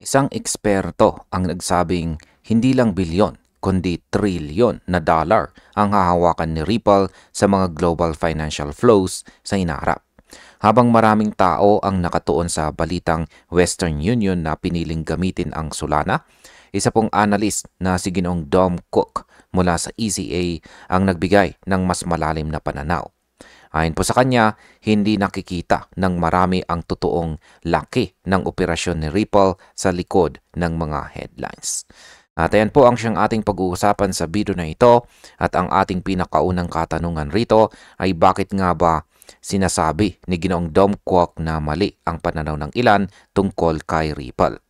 Isang eksperto ang nagsabing hindi lang bilyon kundi trilyon na dollar ang hahawakan ni Ripple sa mga global financial flows sa hinaharap. Habang maraming tao ang nakatuon sa balitang Western Union na piniling gamitin ang Solana, isa pong analyst na si Ginoong Dom Cook mula sa ECA ang nagbigay ng mas malalim na pananaw. Ayon po sa kanya, hindi nakikita ng marami ang totoong laki ng operasyon ni Ripple sa likod ng mga headlines. At ayan po ang siyang ating pag-uusapan sa video na ito at ang ating pinakaunang katanungan rito ay bakit nga ba sinasabi ni Ginoong Dom Kwok na mali ang pananaw ng ilan tungkol kay Ripple.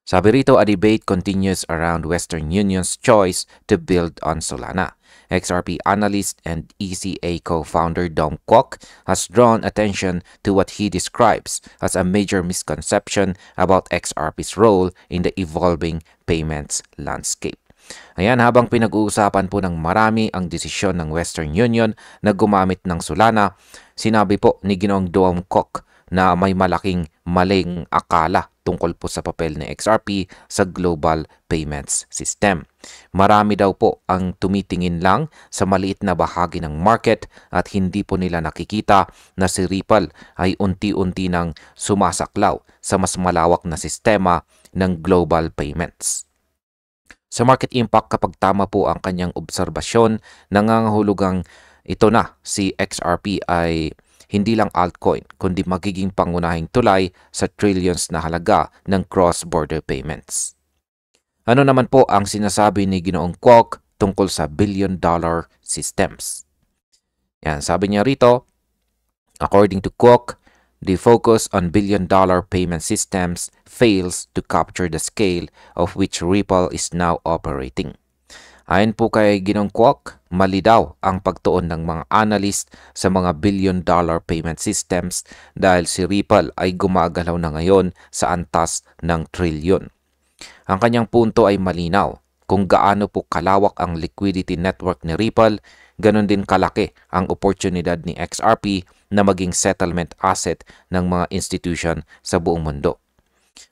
Sabi rito, a debate continues around Western Union's choice to build on Solana. XRP analyst and ECA co-founder Dom Kwok has drawn attention to what he describes as a major misconception about XRP's role in the evolving payments landscape. Ayan, habang pinag-uusapan po ng marami ang desisyon ng Western Union na gumamit ng Solana, sinabi po ni Ginoong Dom Kwok na may malaking maling akala tungkol po sa papel ni XRP sa global payments system. Marami daw po ang tumitingin lang sa maliit na bahagi ng market at hindi po nila nakikita na si Ripple ay unti-unti nang sumasaklaw sa mas malawak na sistema ng global payments. Sa market impact, kapag tama po ang kanyang obserbasyon, nangangahulugang ito na si XRP ay hindi lang altcoin, kundi magiging pangunahing tulay sa trillions na halaga ng cross-border payments. Ano naman po ang sinasabi ni Ginoong Kwok tungkol sa billion-dollar systems? Yan, sabi niya rito, according to Kwok, the focus on billion-dollar payment systems fails to capture the scale of which Ripple is now operating. Ayon po kay Ginoong Kwok, mali daw ang pagtuon ng mga analyst sa mga billion-dollar payment systems dahil si Ripple ay gumagalaw na ngayon sa antas ng trilyon. Ang kanyang punto ay malinaw. Kung gaano po kalawak ang liquidity network ni Ripple, ganon din kalaki ang oportunidad ni XRP na maging settlement asset ng mga institution sa buong mundo.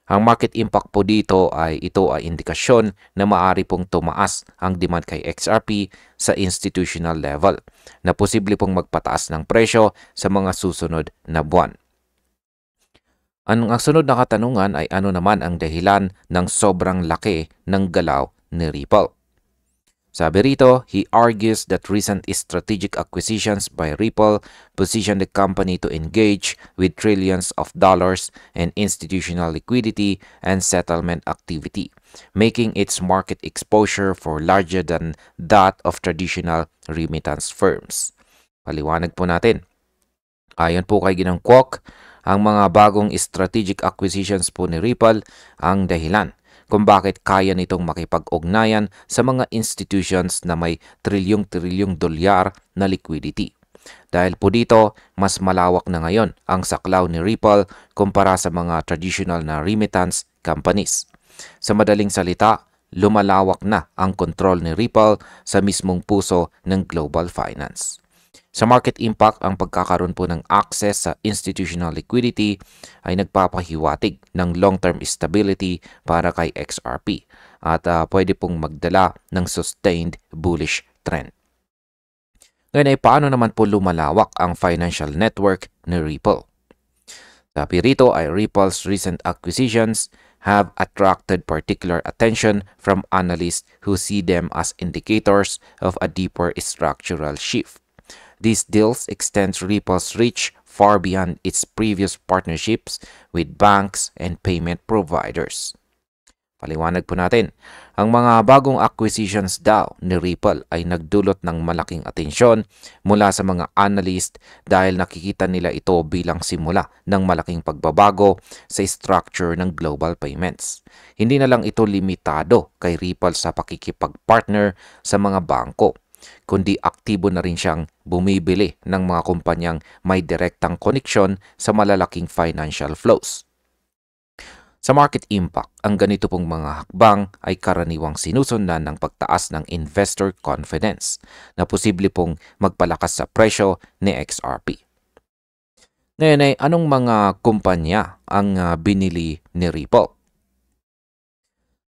Ang market impact po dito ay ito ay indikasyon na maaari pong tumaas ang demand kay XRP sa institutional level na posible pong magpataas ng presyo sa mga susunod na buwan. Ang sunod na katanungan ay ano naman ang dahilan ng sobrang laki ng galaw ni Ripple? Sabi rito, he argues that recent strategic acquisitions by Ripple position the company to engage with trillions of dollars in institutional liquidity and settlement activity, making its market exposure for larger than that of traditional remittance firms. Paliwanag po natin. Ayon po kay Ginoong Kwok, ang mga bagong strategic acquisitions po ni Ripple ang dahilan kung bakit kaya nitong makipag-ugnayan sa mga institutions na may trilyong-trilyong dolyar na liquidity. Dahil po dito, mas malawak na ngayon ang saklaw ni Ripple kumpara sa mga traditional na remittance companies. Sa madaling salita, lumalawak na ang kontrol ni Ripple sa mismong puso ng global finance. Sa market impact, ang pagkakaroon po ng access sa institutional liquidity ay nagpapahiwatig ng long-term stability para kay XRP at pwede pong magdala ng sustained bullish trend. Ngayon ay paano naman po lumalawak ang financial network ni Ripple? Sabi rito ay Ripple's recent acquisitions have attracted particular attention from analysts who see them as indicators of a deeper structural shift. These deals extend Ripple's reach far beyond its previous partnerships with banks and payment providers. Paliwanag po natin, ang mga bagong acquisitions daw ni Ripple ay nagdulot ng malaking atensyon mula sa mga analyst dahil nakikita nila ito bilang simula ng malaking pagbabago sa structure ng global payments. Hindi na lang ito limitado kay Ripple sa pakikipag-partner sa mga bangko, kundi aktibo na rin siyang bumibili ng mga kumpanyang may direktang koneksyon sa malalaking financial flows. Sa market impact, ang ganito pong mga hakbang ay karaniwang sinusundan ng pagtaas ng investor confidence na posible pong magpalakas sa presyo ni XRP. Ngayon ay anong mga kumpanya ang binili ni Ripple?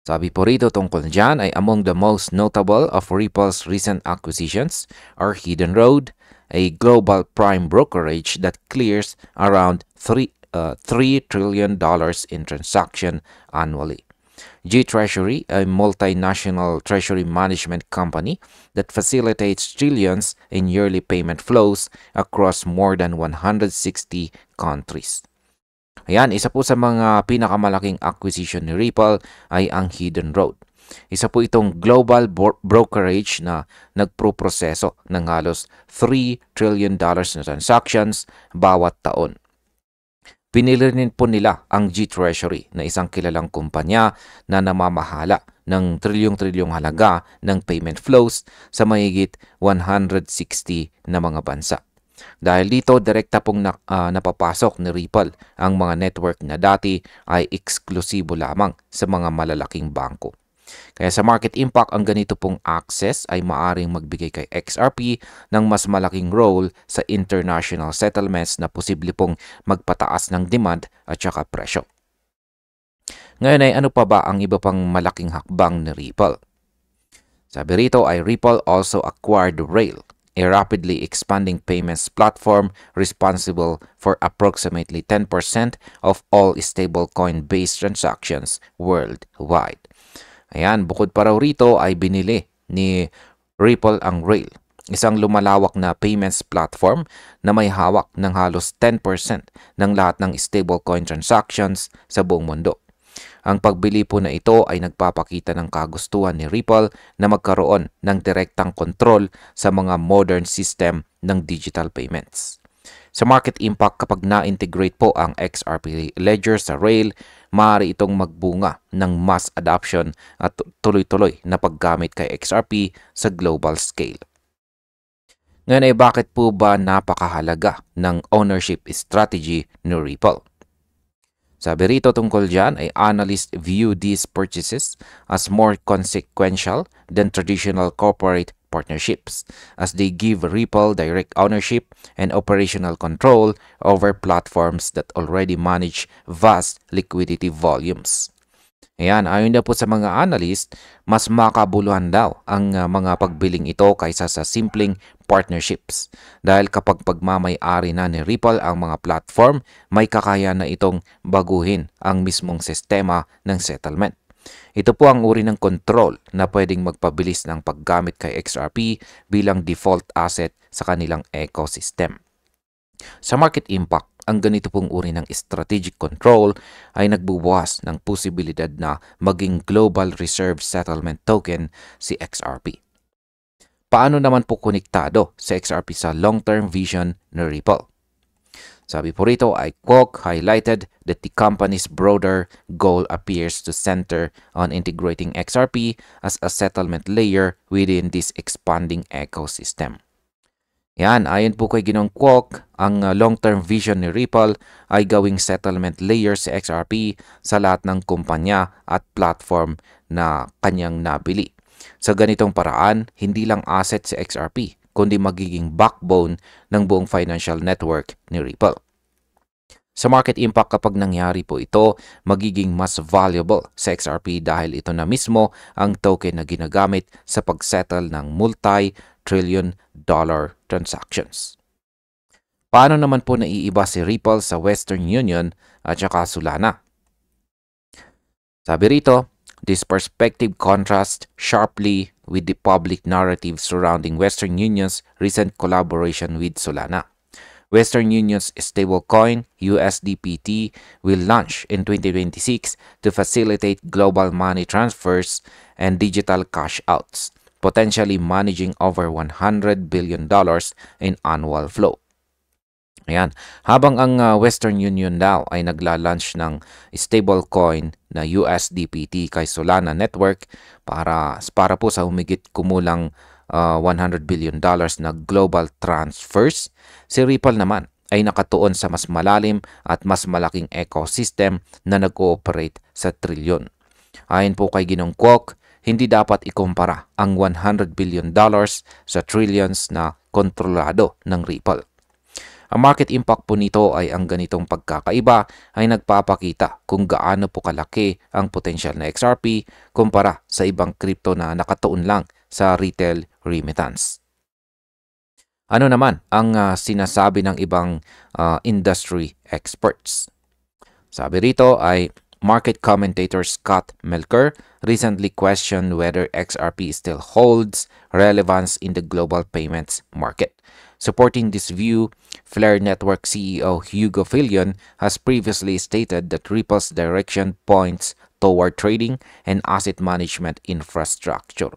Sabi po rito tungkol dyan ay among the most notable of Ripple's recent acquisitions are Hidden Road, a global prime brokerage that clears around $3 trillion in transaction annually. G-Treasury, a multinational treasury management company that facilitates trillions in yearly payment flows across more than 160 countries. Ayan, isa po sa mga pinakamalaking acquisition ni Ripple ay ang Hidden Road. Isa po itong global brokerage na nagproproseso ng halos $3 trillion na transactions bawat taon. Pinili rin po nila ang G-Treasury na isang kilalang kumpanya na namamahala ng trilyong-trilyong halaga ng payment flows sa mahigit 160 na mga bansa. Dahil dito, direkta pong napapasok ni Ripple ang mga network na dati ay eksklusibo lamang sa mga malalaking bangko. Kaya sa market impact, ang ganito pong access ay maaring magbigay kay XRP ng mas malaking role sa international settlements na posible pong magpataas ng demand at saka presyo. Ngayon ay ano pa ba ang iba pang malaking hakbang ni Ripple? Sabi rito ay Ripple also acquired Rail, a rapidly expanding payments platform responsible for approximately 10% of all stablecoin-based transactions worldwide. Ayan, bukod pa raw rito ay binili ni Ripple ang Rail, isang lumalawak na payments platform na may hawak ng halos 10% ng lahat ng stablecoin transactions sa buong mundo. Ang pagbili po na ito ay nagpapakita ng kagustuhan ni Ripple na magkaroon ng direktang kontrol sa mga modern system ng digital payments. Sa market impact, kapag na-integrate po ang XRP Ledger sa Rail, maaari itong magbunga ng mass adoption at tuloy-tuloy na paggamit kay XRP sa global scale. Ngayon ay bakit po ba napakahalaga ng ownership strategy ni Ripple? Sabi rito tungkol dyan ay analysts view these purchases as more consequential than traditional corporate partnerships as they give Ripple direct ownership and operational control over platforms that already manage vast liquidity volumes. Ayan, ayon na po sa mga analyst, mas makabuluhan daw ang mga pagbiling ito kaysa sa simpleng partnerships. Dahil kapag pagmamay-ari na ni Ripple ang mga platform, may kakayahan na itong baguhin ang mismong sistema ng settlement. Ito po ang uri ng control na pwedeng magpabilis ng paggamit kay XRP bilang default asset sa kanilang ecosystem. Sa market impact, ang ganito pong uri ng strategic control ay nagbubukas ng posibilidad na maging global reserve settlement token si XRP. Paano naman po konektado si XRP sa long-term vision ni Ripple? Sabi po rito ay Kwok highlighted that the company's broader goal appears to center on integrating XRP as a settlement layer within this expanding ecosystem. Yan, ayon po kay Ginong Kwok, ang long-term vision ni Ripple ay gawing settlement layer si XRP sa lahat ng kumpanya at platform na kanyang nabili. Sa ganitong paraan, hindi lang asset si XRP, kundi magiging backbone ng buong financial network ni Ripple. Sa market impact, kapag nangyari po ito, magiging mas valuable sa XRP dahil ito na mismo ang token na ginagamit sa pagsettle ng multi-trillion dollar transactions. Paano naman po naiiba si Ripple sa Western Union at saka Solana? Sabi rito, this perspective contrasts sharply with the public narrative surrounding Western Union's recent collaboration with Solana. Western Union's stablecoin, USDPT, will launch in 2026 to facilitate global money transfers and digital cash outs, potentially managing over $100 billion in annual flow. Ayan. Habang ang Western Union daw ay nagla-launch ng stablecoin na USDPT kay Solana Network para po sa humigit kumulang $100 billion na global transfers, si Ripple naman ay nakatuon sa mas malalim at mas malaking ecosystem na nag-ooperate sa trilyon. Ayon po kay Ginong Kwok, hindi dapat ikumpara ang $100 billion sa trillions na kontrolado ng Ripple. Ang market impact po nito ay ang ganitong pagkakaiba ay nagpapakita kung gaano po kalaki ang potensyal na XRP kumpara sa ibang crypto na nakatuon lang sa retail remittance. Ano naman ang sinasabi ng ibang industry experts? Sabi rito ay market commentator Scott Melker recently questioned whether XRP still holds relevance in the global payments market. Supporting this view, Flare Network CEO Hugo Fillion has previously stated that Ripple's direction points toward trading and asset management infrastructure.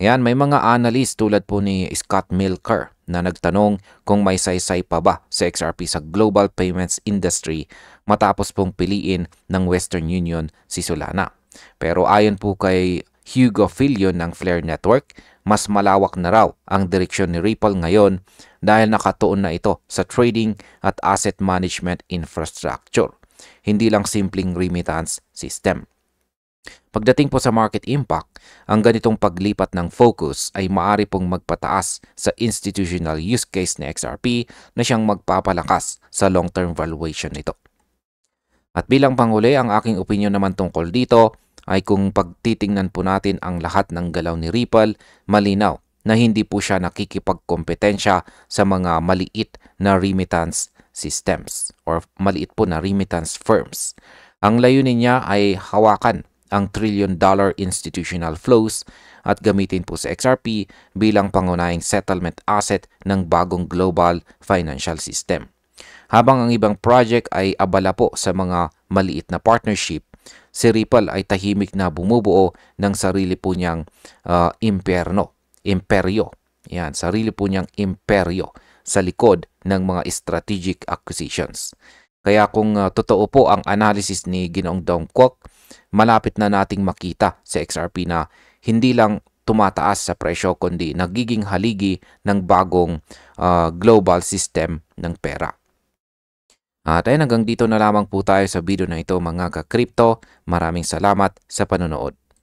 Yan, may mga analyst tulad po ni Scott Melker na nagtanong kung may saysay pa ba sa XRP sa global payments industry matapos pong piliin ng Western Union si Solana. Pero ayon po kay Hugo Fillion ng Flare Network, mas malawak na raw ang direksyon ni Ripple ngayon dahil nakatuon na ito sa trading at asset management infrastructure, hindi lang simpleng remittance system. Pagdating po sa market impact, ang ganitong paglipat ng focus ay maaari pong magpataas sa institutional use case ni XRP na siyang magpapalakas sa long-term valuation nito. At bilang panghuli, ang aking opinion naman tungkol dito ay kung pagtitingnan po natin ang lahat ng galaw ni Ripple, malinaw na hindi po siya nakikipagkompetensya sa mga maliit na remittance systems or maliit po na remittance firms. Ang layunin niya ay hawakan ang trillion-dollar institutional flows at gamitin po sa XRP bilang pangunahing settlement asset ng bagong global financial system. Habang ang ibang project ay abala po sa mga maliit na partnership, si Ripple ay tahimik na bumubuo ng sarili po niyang imperyo. Yan, sarili po niyang imperyo sa likod ng mga strategic acquisitions. Kaya kung totoo po ang analysis ni Ginoong Dong Kwok, malapit na nating makita sa XRP na hindi lang tumataas sa presyo kundi nagiging haligi ng bagong global system ng pera. At ayun, hanggang dito na lamang po tayo sa video na ito mga ka-crypto. Maraming salamat sa panonood.